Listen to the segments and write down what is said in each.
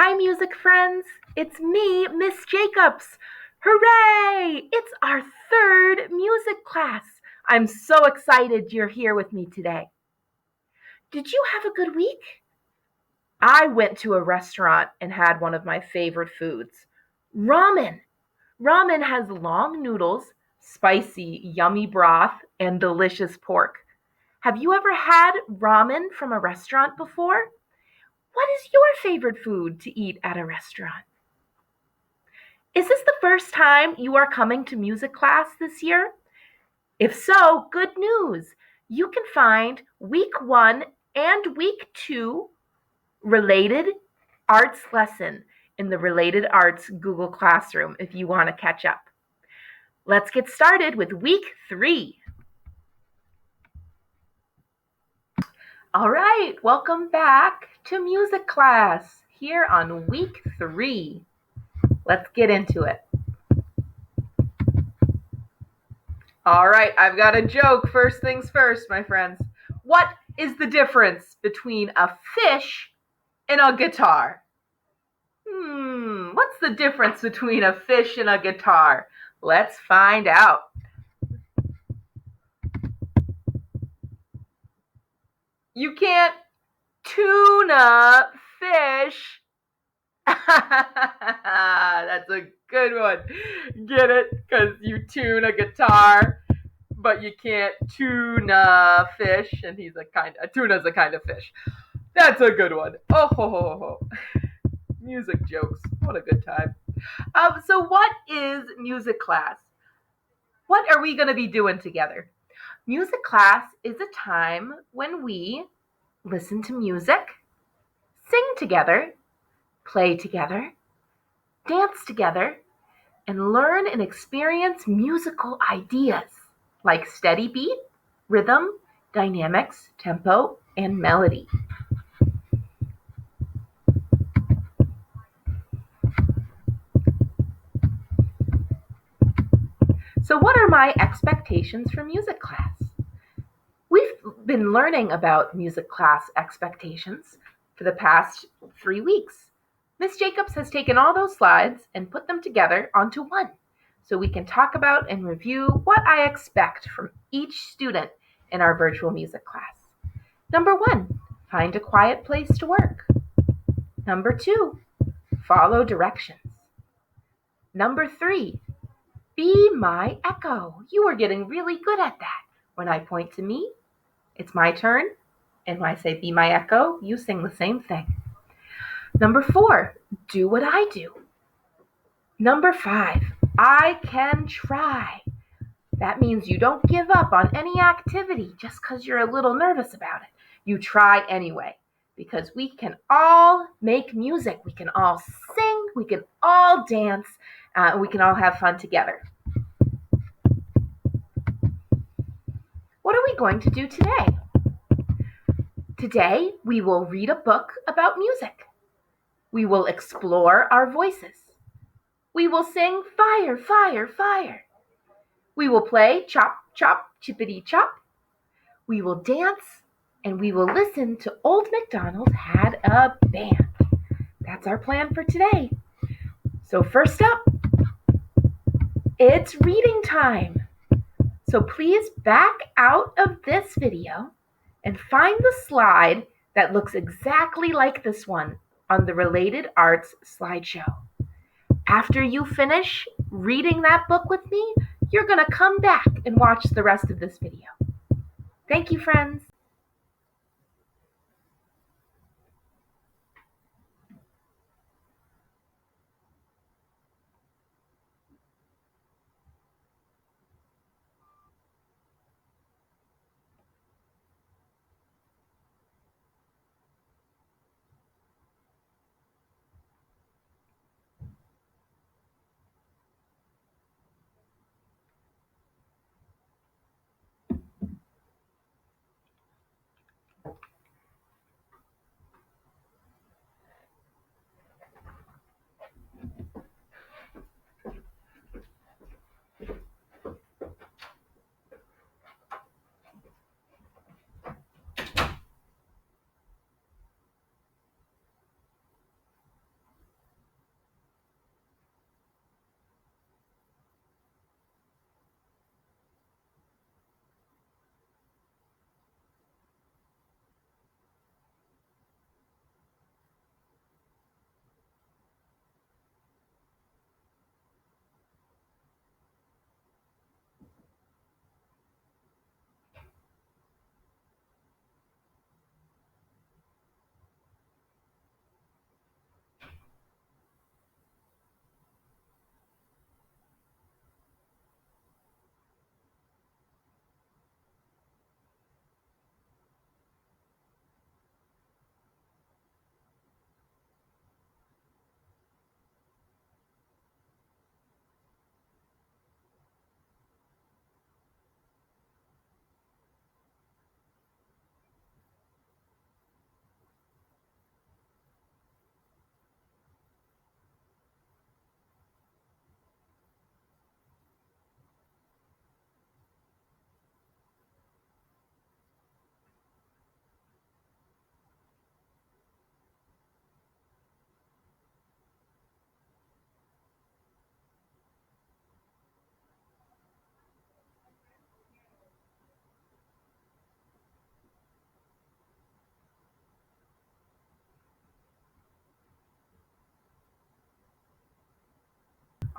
Hi, music friends. It's me, Miss Jacobs. Hooray! It's our third music class. I'm so excited you're here with me today. Did you have a good week? I went to a restaurant and had one of my favorite foods ramen. Ramen has long noodles, spicy, yummy broth, and delicious pork. Have you ever had ramen from a restaurant before? What is your favorite food to eat at a restaurant? Is this the first time you are coming to music class this year? If so, good news. You can find week 1 and week 2 related arts lesson in the Related Arts Google Classroom if you want to catch up. Let's get started with week 3. All right, welcome back to music class here on week 3. Let's get into it. All right, I've got a joke. First things first, my friends. What is the difference between a fish and a guitar? What's the difference between a fish and a guitar? Let's find out. You can't tune a fish. That's a good one. Get it? Because you tune a guitar, but you can't tune a fish, and a tuna's a kind of fish. That's a good one. Oh, ho, ho, ho. Music jokes. What a good time. So what is music class? What are we going to be doing together? Music class is a time when we listen to music, sing together, play together, dance together, and learn and experience musical ideas like steady beat, rhythm, dynamics, tempo, and melody. So what are my expectations for music class? We've been learning about music class expectations for the past 3 weeks. Miss Jacobs has taken all those slides and put them together onto one so we can talk about and review what I expect from each student in our virtual music class. Number 1, find a quiet place to work. Number 2, follow directions. Number 3, be my echo. You are getting really good at that. When I point to me, it's my turn, and when I say be my echo, you sing the same thing. Number 4, do what I do. Number 5, I can try. That means you don't give up on any activity just because you're a little nervous about it. You try anyway, because we can all make music. We can all sing. We can all dance. We can all have fun together. What are we going to do today? Today, we will read a book about music. We will explore our voices. We will sing fire, fire, fire. We will play chop, chop, chippity, chop. We will dance, and we will listen to Old Macdonald Had a Band. That's our plan for today. So first up, it's reading time. So please back out of this video and find the slide that looks exactly like this one on the Related Arts slideshow. After you finish reading that book with me, you're going to come back and watch the rest of this video. Thank you, friends.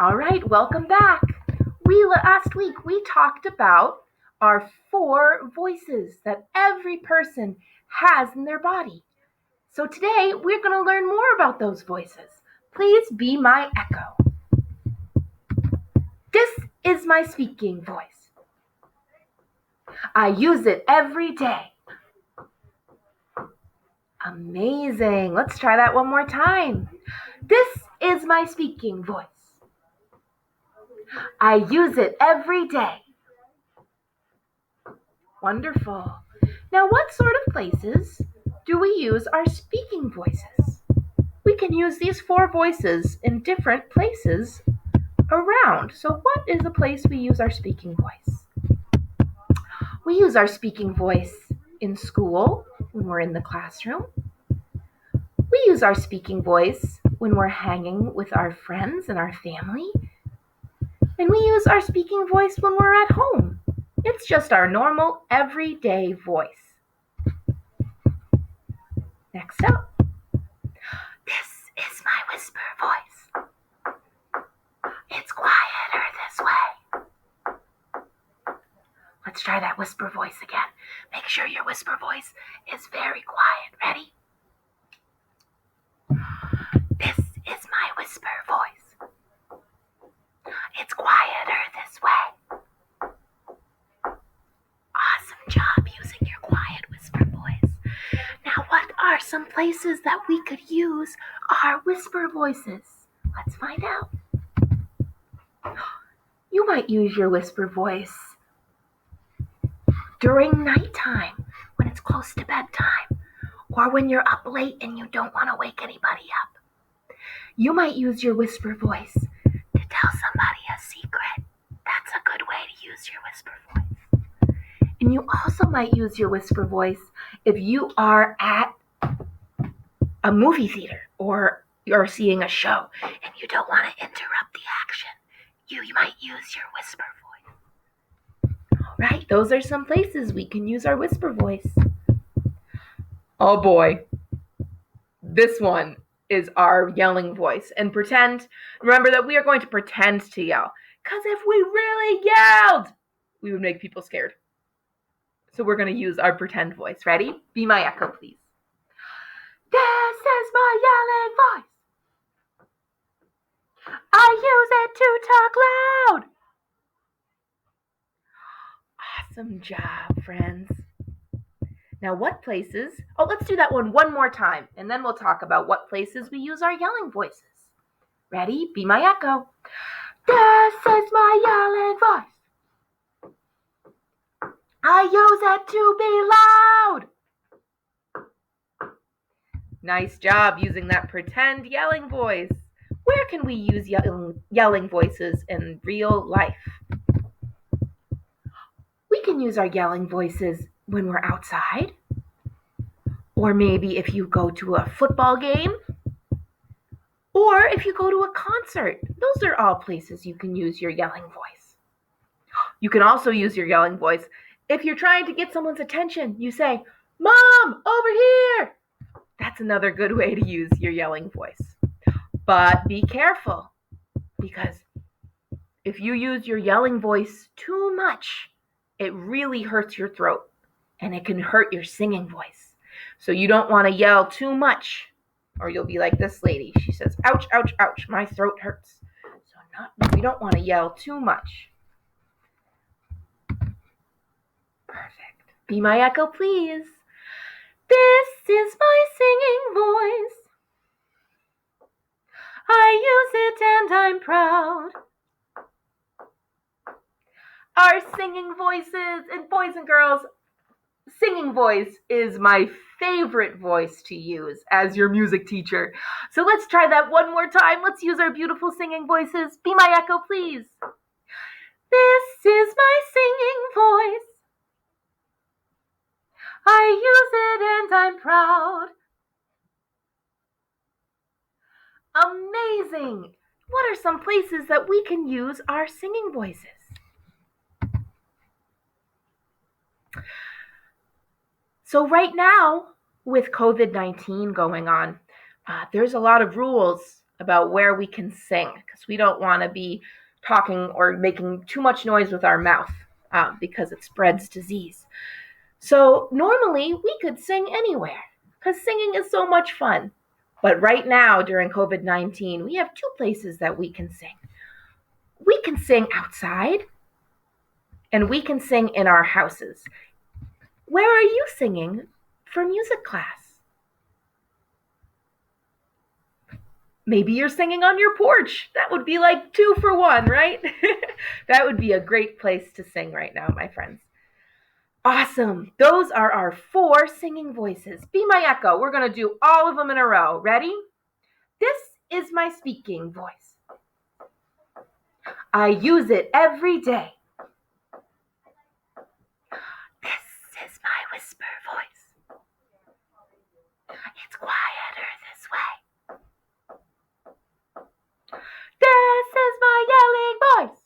All right, welcome back. Last week we talked about our 4 voices that every person has in their body. So today we're going to learn more about those voices. Please be my echo. This is my speaking voice. I use it every day. Amazing. Let's try that one more time. This is my speaking voice. I use it every day. Wonderful. Now, what sort of places do we use our speaking voices? We can use these 4 voices in different places around. So what is a place we use our speaking voice? We use our speaking voice in school when we're in the classroom. We use our speaking voice when we're hanging with our friends and our family. And we use our speaking voice when we're at home. It's just our normal, everyday voice. Next up, this is my whisper voice. It's quieter this way. Let's try that whisper voice again. Make sure your whisper voice is very quiet. Ready? This is my whisper voice. It's quieter this way. Awesome job using your quiet whisper voice. Now, what are some places that we could use our whisper voices? Let's find out. You might use your whisper voice during nighttime when it's close to bedtime, or when you're up late and you don't want to wake anybody up. You might use your whisper voice to tell somebody a secret. That's a good way to use your whisper voice. And you also might use your whisper voice if you are at a movie theater or you're seeing a show and you don't want to interrupt the action. You might use your whisper voice. All right, those are some places we can use our whisper voice. Oh boy, this one is our yelling voice. And remember that we are going to pretend to yell. Because if we really yelled, we would make people scared. So we're going to use our pretend voice. Ready? Be my echo, please. This is my yelling voice. I use it to talk loud. Awesome job, friends. Now, what places? Oh, let's do that one more time, and then we'll talk about what places we use our yelling voices. Ready? Be my echo. This is my yelling voice. I use it to be loud. Nice job using that pretend yelling voice. Where can we use yelling voices in real life? We can use our yelling voices when we're outside, or maybe if you go to a football game, or if you go to a concert. Those are all places you can use your yelling voice. You can also use your yelling voice if you're trying to get someone's attention. You say, "Mom, over here!" That's another good way to use your yelling voice. But be careful, because if you use your yelling voice too much, it really hurts your throat, and it can hurt your singing voice. So you don't want to yell too much, or you'll be like this lady. She says, "Ouch, ouch, ouch, my throat hurts." So we don't want to yell too much. Perfect. Be my echo, please. This is my singing voice. I use it and I'm proud. Our singing voices, and boys and girls, singing voice is my favorite voice to use as your music teacher. So let's try that one more time. Let's use our beautiful singing voices. Be my echo, please. This is my singing voice. I use it and I'm proud. Amazing! What are some places that we can use our singing voices? So right now, with COVID-19 going on, there's a lot of rules about where we can sing because we don't want to be talking or making too much noise with our mouth because it spreads disease. So normally we could sing anywhere because singing is so much fun. But right now during COVID-19, we have 2 places that we can sing. We can sing outside and we can sing in our houses. Where are you singing for music class? Maybe you're singing on your porch. That would be like 2 for 1, right? That would be a great place to sing right now, my friends. Awesome. Those are our 4 singing voices. Be my echo. We're going to do all of them in a row. Ready? This is my speaking voice. I use it every day. This is my whisper voice. It's quieter this way. This is my yelling voice.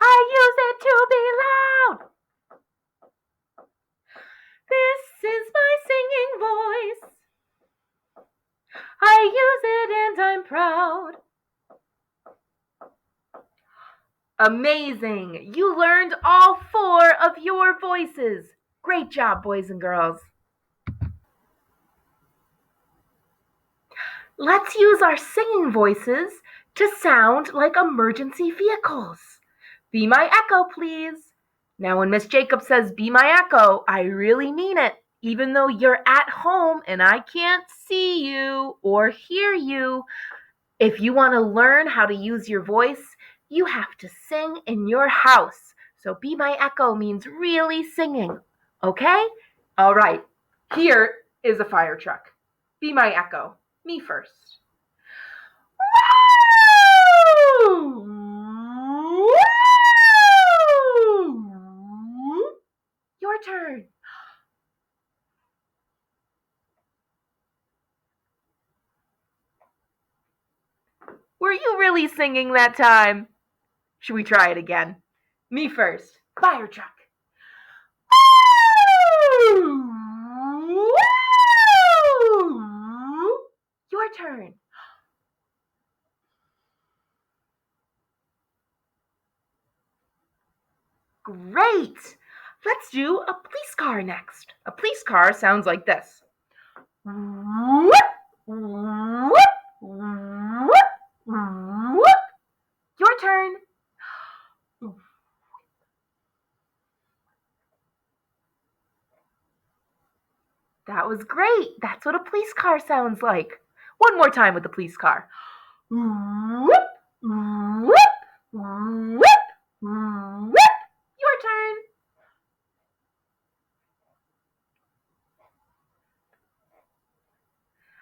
I use it to be loud. This is my singing voice. I use it and I'm proud. Amazing! You learned all 4 of your voices. Great job, boys and girls. Let's use our singing voices to sound like emergency vehicles. Be my echo, please. Now, when Miss Jacob says, be my echo, I really mean it. Even though you're at home and I can't see you or hear you, if you want to learn how to use your voice, you have to sing in your house. So be my echo means really singing, okay? All right, here is a fire truck. Be my echo. Me first. Your turn. Were you really singing that time? Should we try it again? Me first. Fire truck. Your turn. Great! Let's do a police car next. A police car sounds like this. Your turn. That was great. That's what a police car sounds like. One more time with the police car. Your turn.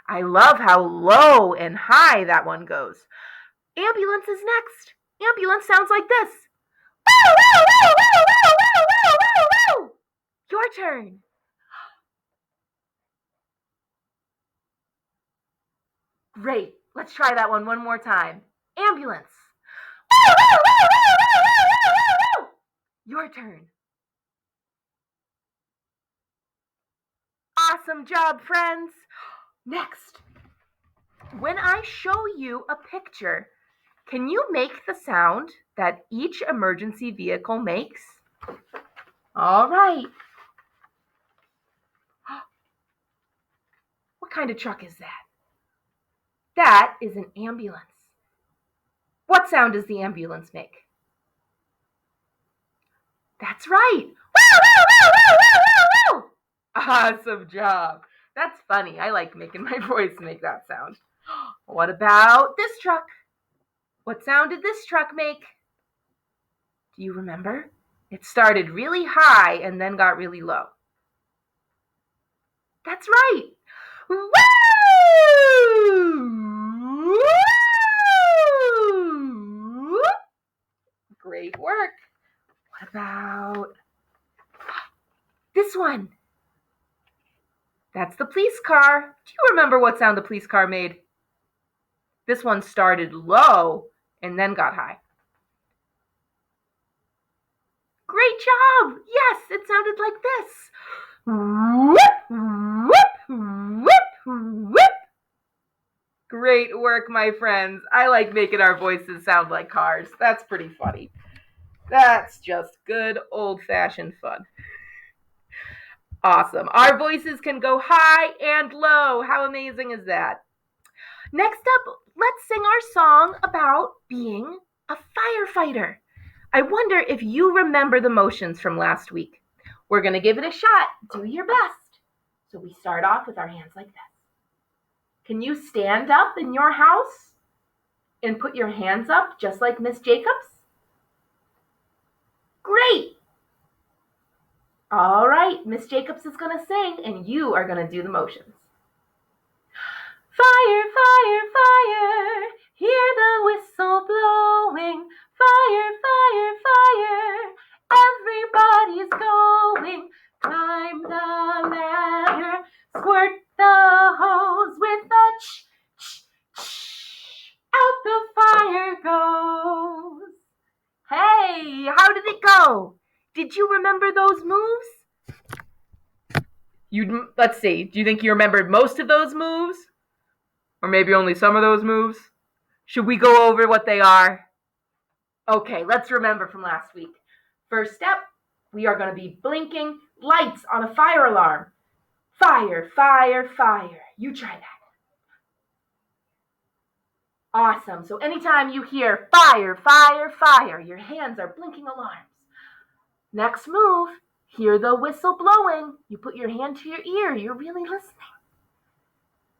I love how low and high that one goes. Ambulance is next. Ambulance sounds like this. Your turn. Great. Let's try that one more time. Ambulance. Your turn. Awesome job, friends. Next, when I show you a picture, can you make the sound that each emergency vehicle makes? All right. What kind of truck is that? That is an ambulance. What sound does the ambulance make? That's right. Awesome job. That's funny. I like making my voice make that sound. What about this truck? What sound did this truck make? Do you remember? It started really high and then got really low. That's right. Woo! Great work. What about this one? That's the police car. Do you remember what sound the police car made? This one started low and then got high. Great job! Yes, it sounded like this. Whoop, whoop, whoop, whoop. Great work, my friends. I like making our voices sound like cars. That's pretty funny. That's just good old-fashioned fun. Awesome. Our voices can go high and low. How amazing is that? Next up, let's sing our song about being a firefighter. I wonder if you remember the motions from last week. We're going to give it a shot. Do your best. So we start off with our hands like this. Can you stand up in your house and put your hands up just like Miss Jacobs? Great. All right, Miss Jacobs is going to sing and you are going to do the motions. Fire, fire, fire, hear the whistle blowing. Fire, fire, fire, everybody's going. Climb the ladder, squirt the hose with a ch-ch-ch. Out the fire goes. Hey, how did it go? Did you remember those moves? Let's see, do you think you remembered most of those moves? Or maybe only some of those moves? Should we go over what they are? Okay, let's remember from last week. First step, we are going to be blinking lights on a fire alarm. Fire, fire, fire. You try that. Awesome. So anytime you hear fire, fire, fire, your hands are blinking alarms. Next move, hear the whistle blowing. You put your hand to your ear. You're really listening.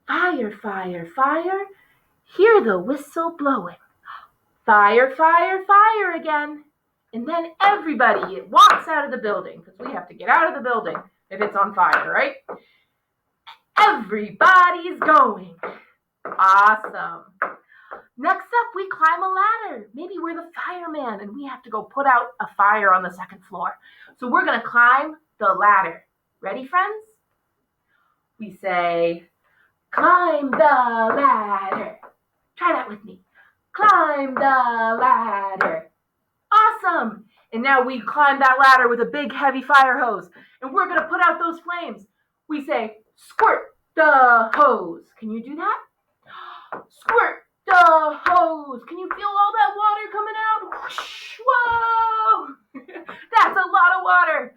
Fire, fire, fire, hear the whistle blowing. Fire, fire, fire again. And then everybody walks out of the building because we have to get out of the building if it's on fire, right? Everybody's going. Awesome. Next up, we climb a ladder. Maybe we're the fireman and we have to go put out a fire on the second floor. So we're going to climb the ladder. Ready, friends? We say, climb the ladder. Try that with me. Climb the ladder. Awesome. And now we climb that ladder with a big heavy fire hose. And we're going to put out those flames. We say, squirt the hose. Can you do that? Squirt the hose. Can you feel all that water coming out? Whoosh, whoa. That's a lot of water.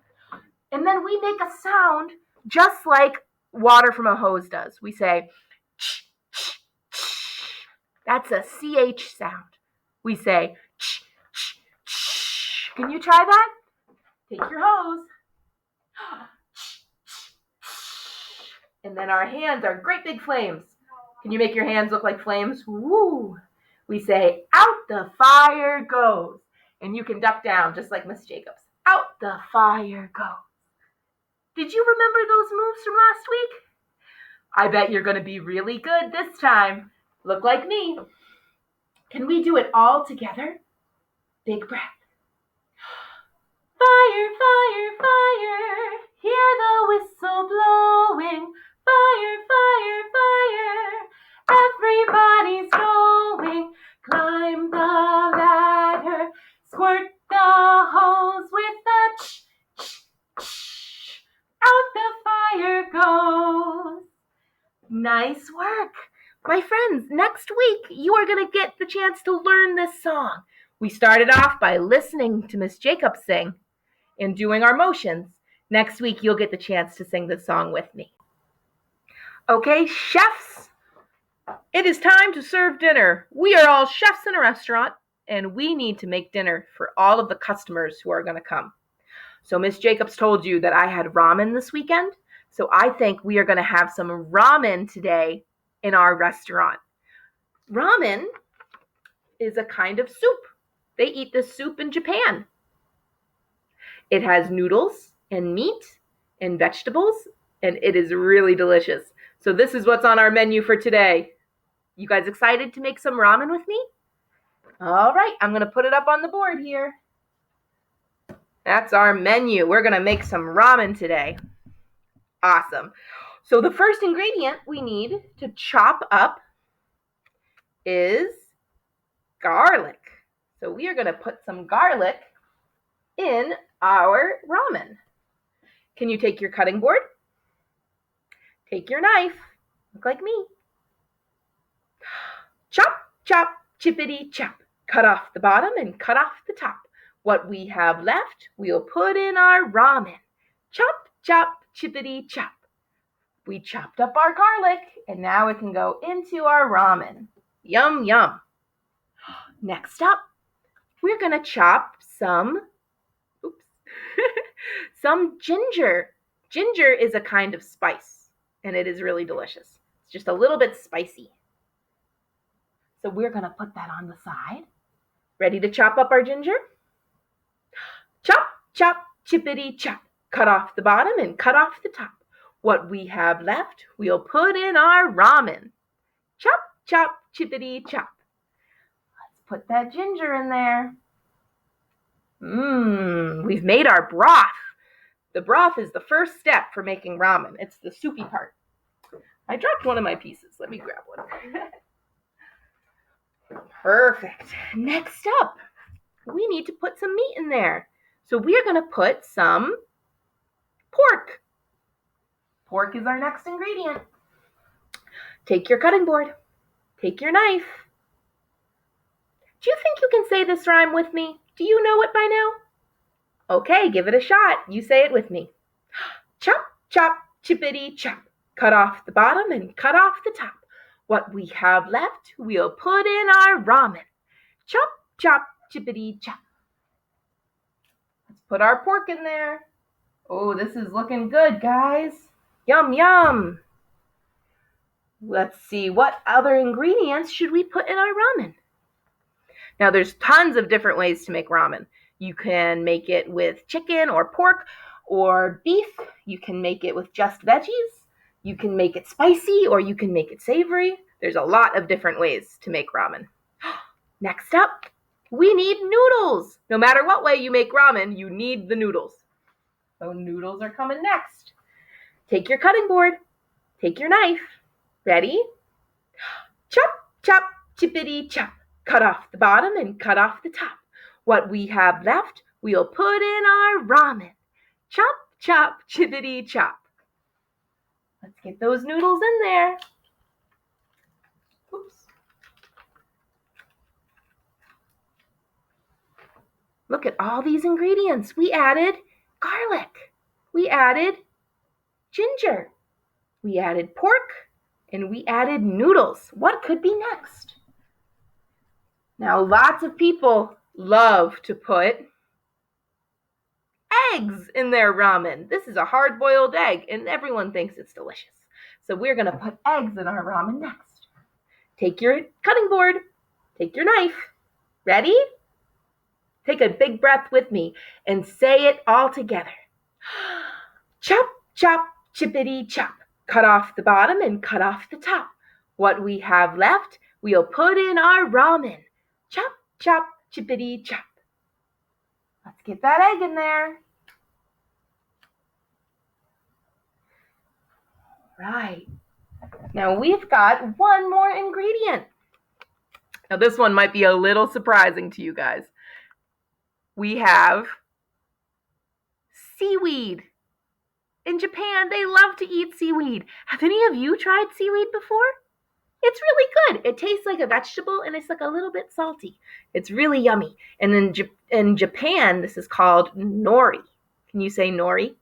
And then we make a sound just like water from a hose does. We say, ch, ch, ch. That's a CH sound. We say, ch, ch, ch. Can you try that? Take your hose. And then our hands are great big flames. Can you make your hands look like flames? Woo! We say, out the fire goes. And you can duck down just like Miss Jacobs. Out the fire goes. Did you remember those moves from last week? I bet you're going to be really good this time. Look like me. Can we do it all together? Big breath. Fire, fire, fire, hear the whistle blowing. Fire, fire, fire, everybody's going. Climb the ladder, squirt the hose with a ch, ch, ch. Out the fire goes. Nice work. My friends, next week you are going to get the chance to learn this song. We started off by listening to Miss Jacobs sing and doing our motions. Next week you'll get the chance to sing this song with me. Okay, chefs, it is time to serve dinner. We are all chefs in a restaurant, and we need to make dinner for all of the customers who are going to come. So Miss Jacobs told you that I had ramen this weekend, so I think we are going to have some ramen today in our restaurant. Ramen is a kind of soup. They eat this soup in Japan. It has noodles and meat and vegetables, and it is really delicious. So this is what's on our menu for today. You guys excited to make some ramen with me? All right, I'm going to put it up on the board here. That's our menu. We're going to make some ramen today. Awesome. So the first ingredient we need to chop up is garlic. So we are going to put some garlic in our ramen. Can you take your cutting board? Take your knife. Look like me. Chop, chop, chippity chop. Cut off the bottom and cut off the top. What we have left, we'll put in our ramen. Chop, chop, chippity chop. We chopped up our garlic, and now it can go into our ramen. Yum, yum. Next up, we're going to chop some ginger. Ginger is a kind of spice, and it is really delicious. It's just a little bit spicy. So we're going to put that on the side. Ready to chop up our ginger? Chop, chop, chippity chop. Cut off the bottom and cut off the top. What we have left, we'll put in our ramen. Chop, chop, chippity chop. Let's put that ginger in there. We've made our broth. The broth is the first step for making ramen. It's the soupy part. I dropped one of my pieces. Let me grab one. Perfect. Next up, we need to put some meat in there. So we're going to put some pork. Pork is our next ingredient. Take your cutting board. Take your knife. Do you think you can say this rhyme with me? Do you know it by now? Okay, give it a shot. You say it with me. Chop, chop, chippity chop. Cut off the bottom and cut off the top. What we have left, we'll put in our ramen. Chop, chop, chippity chop. Let's put our pork in there. Oh, this is looking good, guys. Yum, yum. Let's see, what other ingredients should we put in our ramen? Now, there's tons of different ways to make ramen. You can make it with chicken or pork or beef. You can make it with just veggies. You can make it spicy or you can make it savory. There's a lot of different ways to make ramen. Next up, we need noodles. No matter what way you make ramen, you need the noodles. So noodles are coming next. Take your cutting board. Take your knife. Ready? Chop, chop, chippity chop. Cut off the bottom and cut off the top. What we have left, we'll put in our ramen. Chop, chop, chippity chop. Let's get those noodles in there. Oops. Look at all these ingredients. We added garlic. We added ginger. We added pork. And we added noodles. What could be next? Now, lots of people love to put eggs in their ramen. This is a hard-boiled egg, and everyone thinks it's delicious. So we're going to put eggs in our ramen next. Take your cutting board. Take your knife. Ready? Take a big breath with me and say it all together. Chop, chop, chippity chop. Cut off the bottom and cut off the top. What we have left, we'll put in our ramen. Chop, chop, chippity chop. Let's get that egg in there. Right. Now we've got one more ingredient. Now this one might be a little surprising to you guys. We have seaweed. In Japan, they love to eat seaweed. Have any of you tried seaweed before? It's really good. It tastes like a vegetable and it's like a little bit salty. It's really yummy. And in Japan, this is called nori. Can you say nori?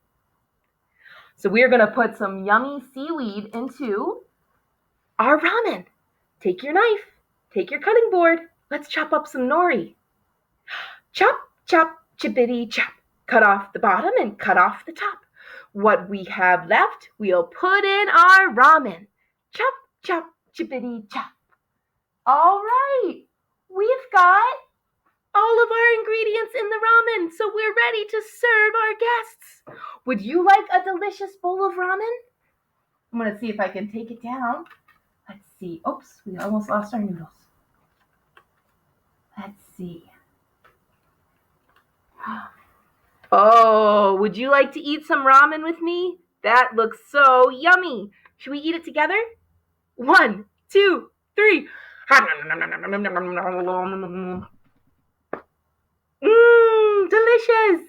So we're going to put some yummy seaweed into our ramen. Take your knife. Take your cutting board. Let's chop up some nori. Chop, chop, chippity chop. Cut off the bottom and cut off the top. What we have left, we'll put in our ramen. Chop, chop, chippity chop. All right, we've got all of our ingredients in the ramen, so we're ready to serve our guests. Would you like a delicious bowl of ramen? I'm going to see if I can take it down. Let's see. Oops, we almost lost our noodles. Let's see. Oh, would you like to eat some ramen with me? That looks so yummy. Should we eat it together? 1, 2, 3. Delicious.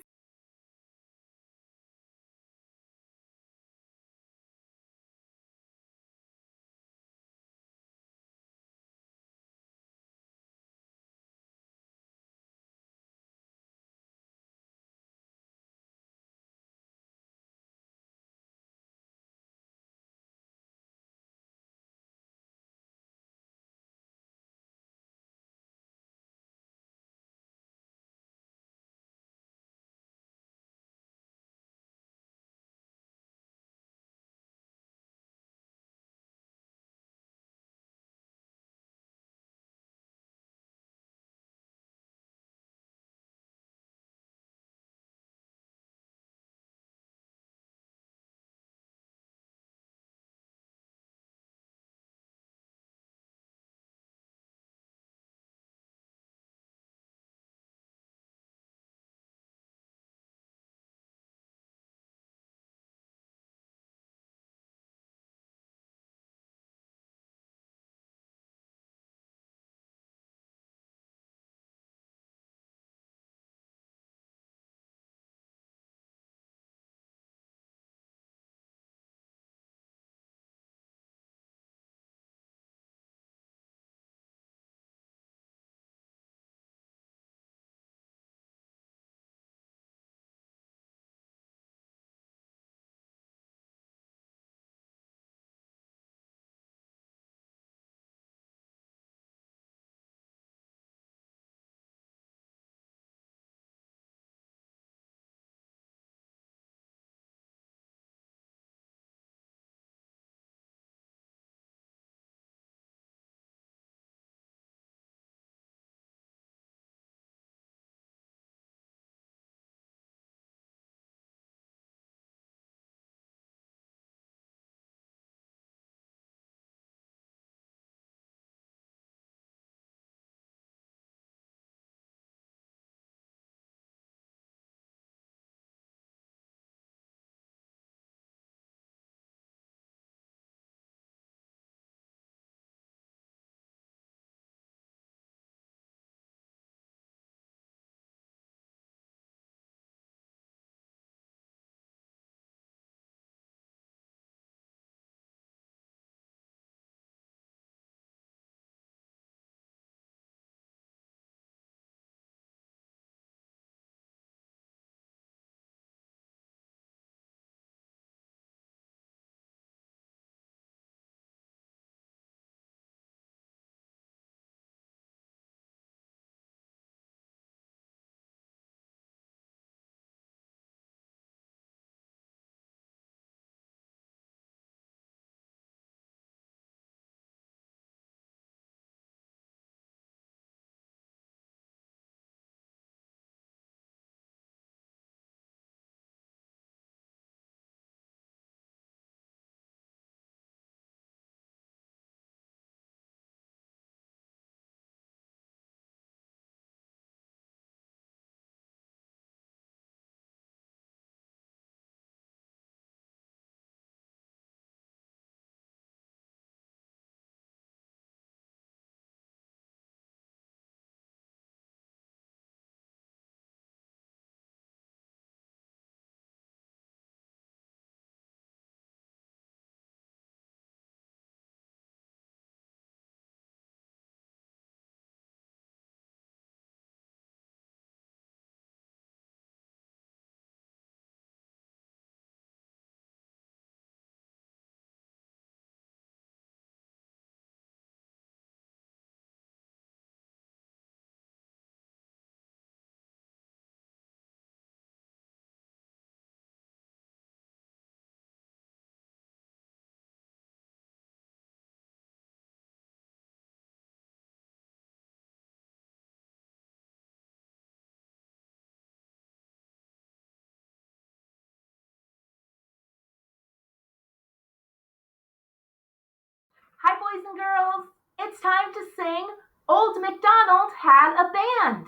Hi, boys and girls. It's time to sing Old MacDonald Had a Band.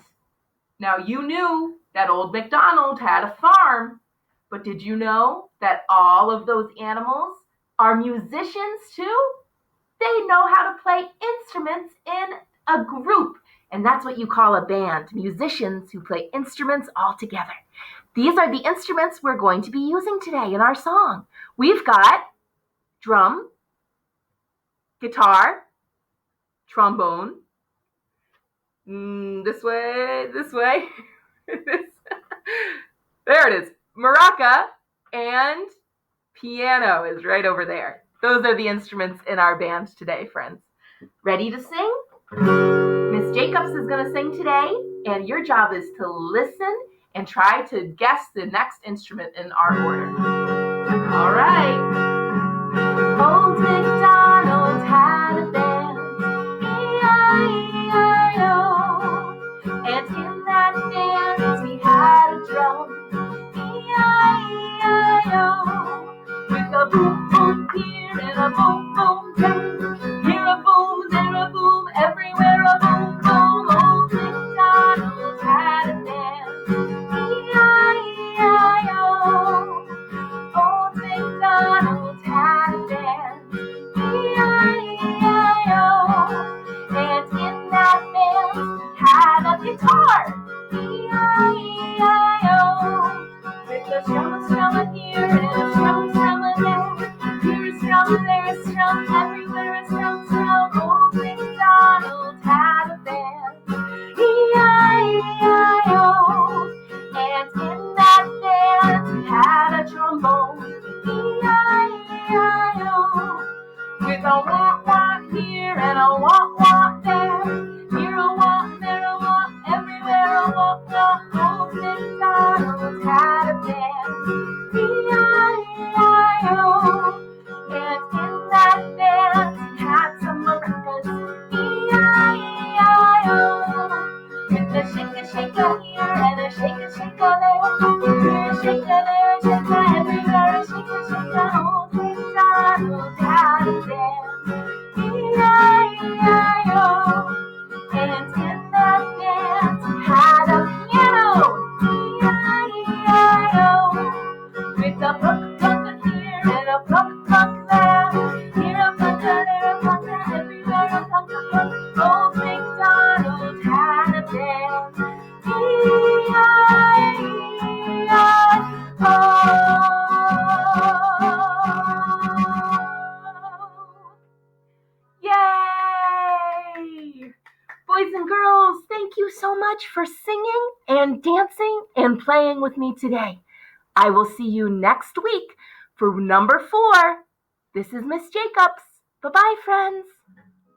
Now, you knew that Old MacDonald had a farm, but did you know that all of those animals are musicians too? They know how to play instruments in a group, and that's what you call a band, musicians who play instruments all together. These are the instruments we're going to be using today in our song. We've got drum, guitar, trombone, this way, there it is, maraca, and piano is right over there. Those are the instruments in our band today, friends. Ready to sing? Miss Jacobs is going to sing today, and your job is to listen and try to guess the next instrument in our order. All right. Old MacDonald had a band, E-I-E-I-O, and in that band he had a drum, E-I-E-I-O, with a boom boom here and a boom boom there, here a boom, there a boom, everywhere a boom boom. Old MacDonald had a band, E-I-E-I-O. Old MacDonald had a band, E-I-E-I-O, and in that band he had a guitar, E-I-E-I-O, with a strum here and a strum there, here a strum, there a strum, everywhere a strum. Old MacDonald had a band, E-I-E-I-O, and in that band he had a trombone, E-I-E-I-O, with a wah-wah here and a wah-wah there, here a wah, there a wah, everywhere a wah-wah. Old MacDonald had a band, E-I-E-I-O, and in that band he had some maracas, E-I-E-I-O, with a shake-a-shake-a here and a shake-a-shake-a there, here a shake-a, there a shake-a, everywhere a shake-a-shake-a. Old MacDonald had a band, E-I-E-I-O, and in that band he had a piano, E-I-E-I-O, with a pluck-pluck here and a pluck-pluck there, here a pluck-a, there a pluck-a, everywhere a pluck-a-pluck. Old MacDonald had a band, E-I-E-I-O. Yay! Boys and girls, thank you so much for singing and dancing and playing with me today. I will see you next week for number 4. This is Miss Jacobs. Bye-bye, friends.